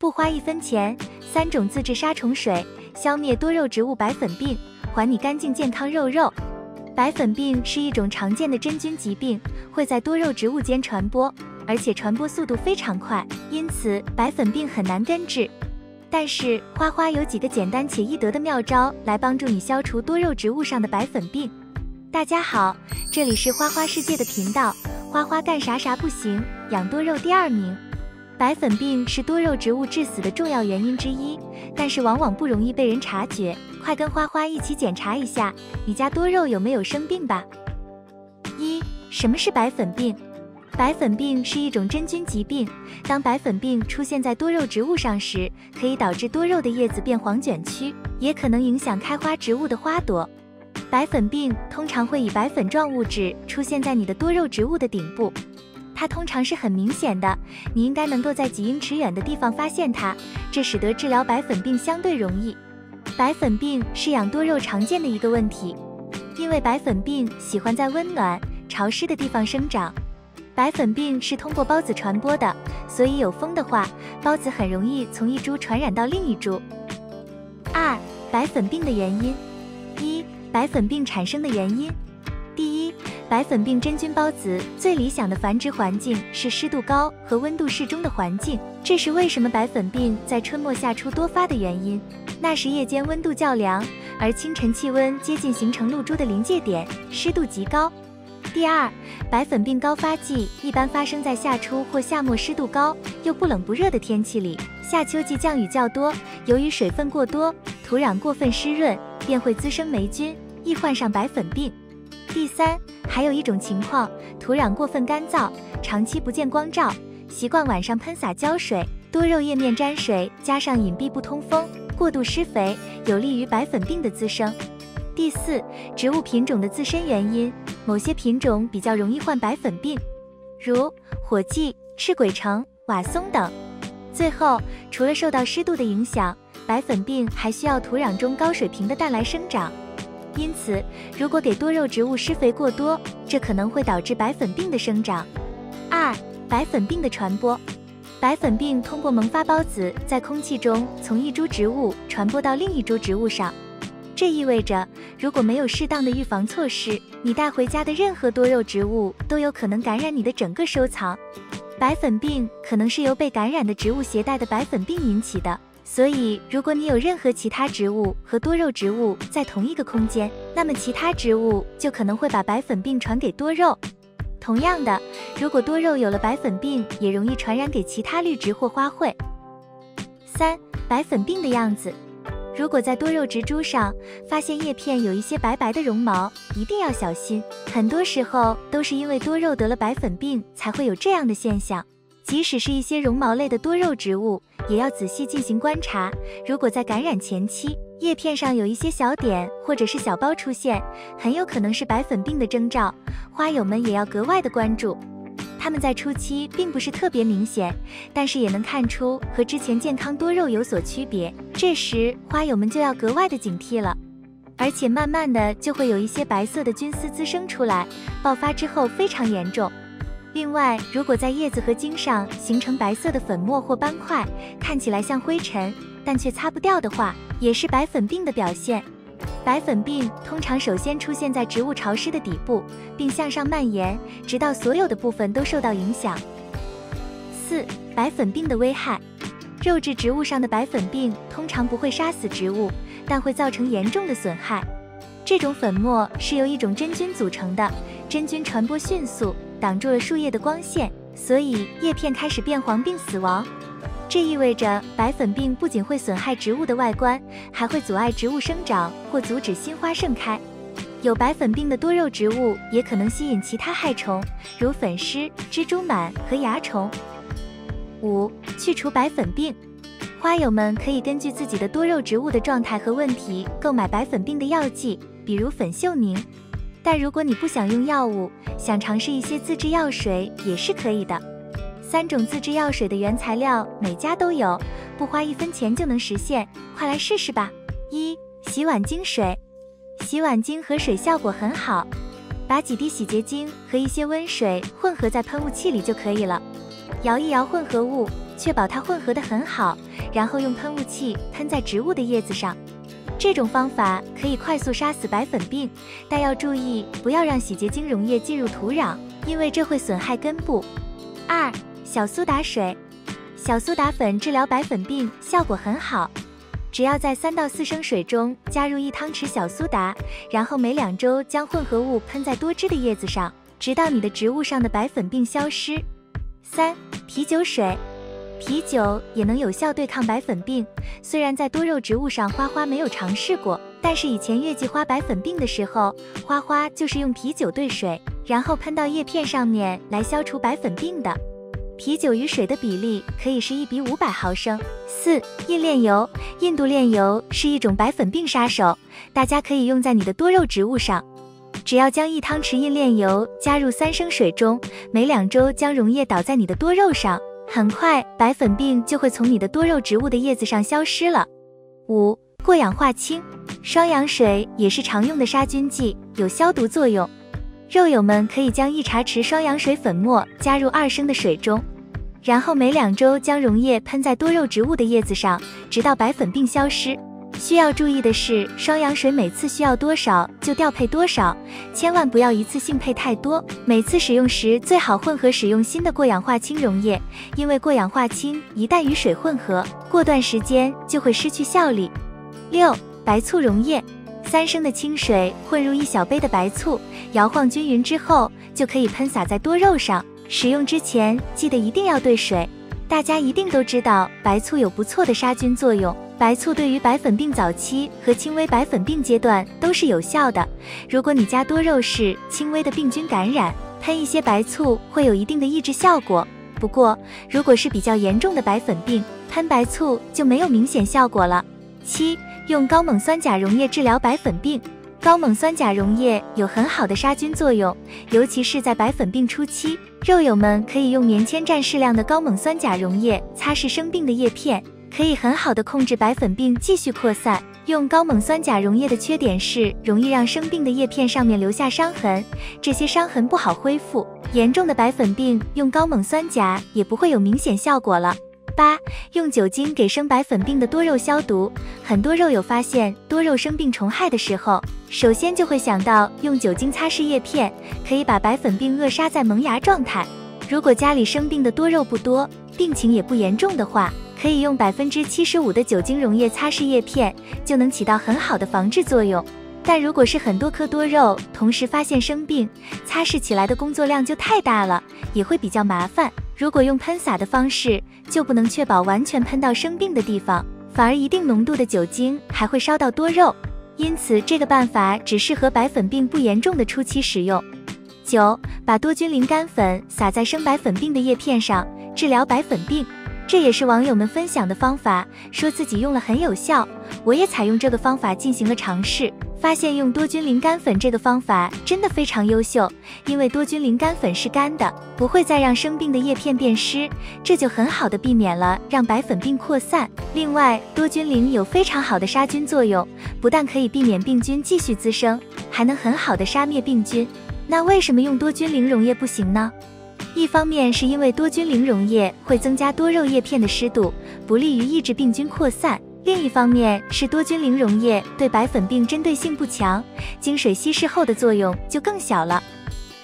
不花1分钱，3种自制杀虫水，消灭多肉植物白粉病，还你干净健康肉肉。白粉病是一种常见的真菌疾病，会在多肉植物间传播，而且传播速度非常快，因此白粉病很难根治。但是花花有几个简单且易得的妙招来帮助你消除多肉植物上的白粉病。大家好，这里是花花世界的频道，花花干啥啥不行，养多肉第2名。白粉病是多肉植物致死的重要原因之一，但是往往不容易被人察觉。快跟花花一起检查一下，你家多肉有没有生病吧。1. 什么是白粉病？白粉病是一种真菌疾病，当白粉病出现在多肉植物上时，可以导致多肉的叶子变黄卷曲，也可能影响开花植物的花朵。白粉病通常会以白粉状物质出现在你的多肉植物的顶部，它通常是很明显的，你应该能够在几英尺远的地方发现它，这使得治疗白粉病相对容易。白粉病是养多肉常见的一个问题，因为白粉病喜欢在温暖、潮湿的地方生长。白粉病是通过孢子传播的，所以有风的话，孢子很容易从一株传染到另一株。2. 白粉病的原因。1. 白粉病产生的原因。第一，白粉病真菌孢子最理想的繁殖环境是湿度高和温度适中的环境，这是为什么白粉病在春末夏初多发的原因。那时夜间温度较凉，而清晨气温接近形成露珠的临界点，湿度极高。第二，白粉病高发季一般发生在夏初或夏末湿度高又不冷不热的天气里，夏秋季降雨较多，由于水分过多，土壤过分湿润，便会滋生霉菌，易患上白粉病。第三，还有一种情况，土壤过分干燥，长期不见光照，习惯晚上喷洒浇水，多肉叶面沾水，加上隐蔽不通风，过度施肥，有利于白粉病的滋生。第四，植物品种的自身原因，某些品种比较容易患白粉病，如火荠、赤鬼橙、瓦松等。最后，除了受到湿度的影响，白粉病还需要土壤中高水平的氮来生长。因此，如果给多肉植物施肥过多，这可能会导致白粉病的生长。2. 白粉病的传播。白粉病通过萌发孢子在空气中从一株植物传播到另一株植物上，这意味着如果没有适当的预防措施，你带回家的任何多肉植物都有可能感染你的整个收藏。白粉病可能是由被感染的植物携带的白粉病引起的，所以如果你有任何其他植物和多肉植物在同一个空间，那么其他植物就可能会把白粉病传给多肉。同样的，如果多肉有了白粉病，也容易传染给其他绿植或花卉。3. 白粉病的样子。如果在多肉植株上发现叶片有一些白白的绒毛，一定要小心，很多时候都是因为多肉得了白粉病才会有这样的现象。即使是一些绒毛类的多肉植物，也要仔细进行观察，如果在感染前期，叶片上有一些小点或者是小包出现，很有可能是白粉病的征兆，花友们也要格外的关注。它们在初期并不是特别明显，但是也能看出和之前健康多肉有所区别，这时花友们就要格外的警惕了。而且慢慢的就会有一些白色的菌丝滋生出来，爆发之后非常严重。另外，如果在叶子和茎上形成白色的粉末或斑块，看起来像灰尘，但却擦不掉的话，也是白粉病的表现。白粉病通常首先出现在植物潮湿的底部，并向上蔓延，直到所有的部分都受到影响。4. 白粉病的危害。肉质植物上的白粉病通常不会杀死植物，但会造成严重的损害。这种粉末是由一种真菌组成的，真菌传播迅速，挡住了树叶的光线，所以叶片开始变黄并死亡。这意味着白粉病不仅会损害植物的外观，还会阻碍植物生长或阻止新花盛开。有白粉病的多肉植物也可能吸引其他害虫，如粉虱、蜘蛛螨和蚜虫。5. 去除白粉病。花友们可以根据自己的多肉植物的状态和问题购买白粉病的药剂，比如粉秀宁。但如果你不想用药物，想尝试一些自制药水也是可以的。3种自制药水的原材料每家都有，不花1分钱就能实现，快来试试吧。1. 洗碗精水。洗碗精和水效果很好，把几滴洗洁精和一些温水混合在喷雾器里就可以了。摇一摇混合物，确保它混合得很好，然后用喷雾器喷在植物的叶子上。这种方法可以快速杀死白粉病，但要注意不要让洗洁精溶液进入土壤，因为这会损害根部。2. 小苏打水。小苏打粉治疗白粉病效果很好，只要在3到4升水中加入1汤匙小苏打，然后每2周将混合物喷在多汁的叶子上，直到你的植物上的白粉病消失。3. 啤酒水。啤酒也能有效对抗白粉病，虽然在多肉植物上花花没有尝试过，但是以前月季花白粉病的时候，花花就是用啤酒兑水，然后喷到叶片上面来消除白粉病的。啤酒与水的比例可以是1比500毫升。4. 印链油。印度链油是一种白粉病杀手，大家可以用在你的多肉植物上。只要将1汤匙印链油加入3升水中，每2周将溶液倒在你的多肉上，很快白粉病就会从你的多肉植物的叶子上消失了。5. 过氧化氢。双氧水也是常用的杀菌剂，有消毒作用。肉友们可以将1茶匙双氧水粉末加入2升的水中，然后每2周将溶液喷在多肉植物的叶子上，直到白粉病消失。需要注意的是，双氧水每次需要多少就调配多少，千万不要一次性配太多。每次使用时最好混合使用新的过氧化氢溶液，因为过氧化氢一旦与水混合，过段时间就会失去效力。6. 白醋溶液。3升的清水混入1小杯的白醋，摇晃均匀之后，就可以喷洒在多肉上。使用之前记得一定要兑水。大家一定都知道白醋有不错的杀菌作用，白醋对于白粉病早期和轻微白粉病阶段都是有效的。如果你家多肉是轻微的病菌感染，喷一些白醋会有一定的抑制效果。不过，如果是比较严重的白粉病，喷白醋就没有明显效果了。7. 用高锰酸钾溶液治疗白粉病。高锰酸钾溶液有很好的杀菌作用，尤其是在白粉病初期，肉友们可以用棉签蘸适量的高锰酸钾溶液擦拭生病的叶片，可以很好的控制白粉病继续扩散。用高锰酸钾溶液的缺点是容易让生病的叶片上面留下伤痕，这些伤痕不好恢复。严重的白粉病用高锰酸钾也不会有明显效果了。8. 用酒精给生白粉病的多肉消毒。很多肉友发现多肉生病虫害的时候，首先就会想到用酒精擦拭叶片，可以把白粉病扼杀在萌芽状态。如果家里生病的多肉不多，病情也不严重的话，可以用75%的酒精溶液擦拭叶片，就能起到很好的防治作用。但如果是很多颗多肉同时发现生病，擦拭起来的工作量就太大了，也会比较麻烦。如果用喷洒的方式，就不能确保完全喷到生病的地方，反而一定浓度的酒精还会烧到多肉，因此这个办法只适合白粉病不严重的初期使用。9. 把多菌灵苷粉撒在生白粉病的叶片上，治疗白粉病。这也是网友们分享的方法，说自己用了很有效。我也采用这个方法进行了尝试，发现用多菌灵苷粉这个方法真的非常优秀，因为多菌灵苷粉是干的，不会再让生病的叶片变湿，这就很好的避免了让白粉病扩散。另外，多菌灵有非常好的杀菌作用，不但可以避免病菌继续滋生，还能很好的杀灭病菌。那为什么用多菌灵溶液不行呢？一方面是因为多菌灵溶液会增加多肉叶片的湿度，不利于抑制病菌扩散；另一方面是多菌灵溶液对白粉病针对性不强，经水稀释后的作用就更小了。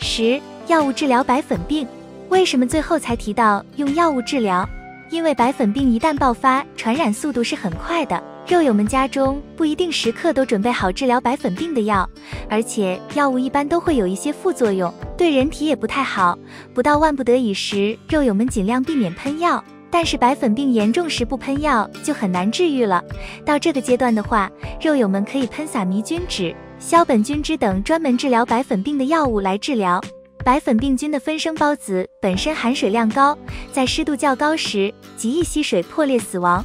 10. 药物治疗白粉病。为什么最后才提到用药物治疗？因为白粉病一旦爆发，传染速度是很快的，肉友们家中不一定时刻都准备好治疗白粉病的药，而且药物一般都会有一些副作用，对人体也不太好。不到万不得已时，肉友们尽量避免喷药，但是白粉病严重时不喷药就很难治愈了。到这个阶段的话，肉友们可以喷洒迷菌酯、硝苯菌酯等专门治疗白粉病的药物来治疗。白粉病菌的分生孢子本身含水量高，在湿度较高时极易吸水破裂死亡，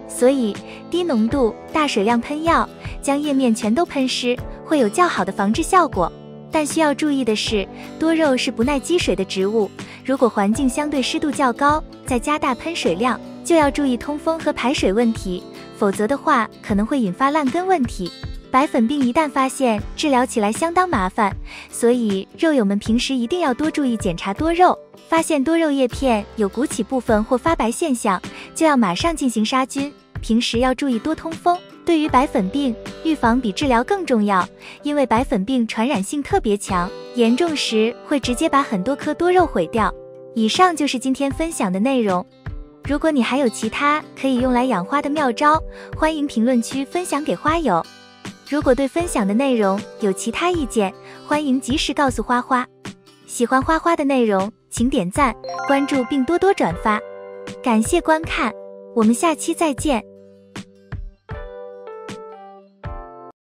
所以低浓度大水量喷药将叶面全都喷湿，会有较好的防治效果。但需要注意的是，多肉是不耐积水的植物，如果环境相对湿度较高，再加大喷水量，就要注意通风和排水问题，否则的话可能会引发烂根问题。白粉病一旦发现，治疗起来相当麻烦，所以肉友们平时一定要多注意检查多肉，发现多肉叶片有鼓起部分或发白现象，就要马上进行杀菌。平时要注意多通风。对于白粉病，预防比治疗更重要，因为白粉病传染性特别强，严重时会直接把很多颗多肉毁掉。以上就是今天分享的内容。如果你还有其他可以用来养花的妙招，欢迎评论区分享给花友。如果对分享的内容有其他意见，欢迎及时告诉花花。喜欢花花的内容，请点赞、关注并多多转发。感谢观看，我们下期再见。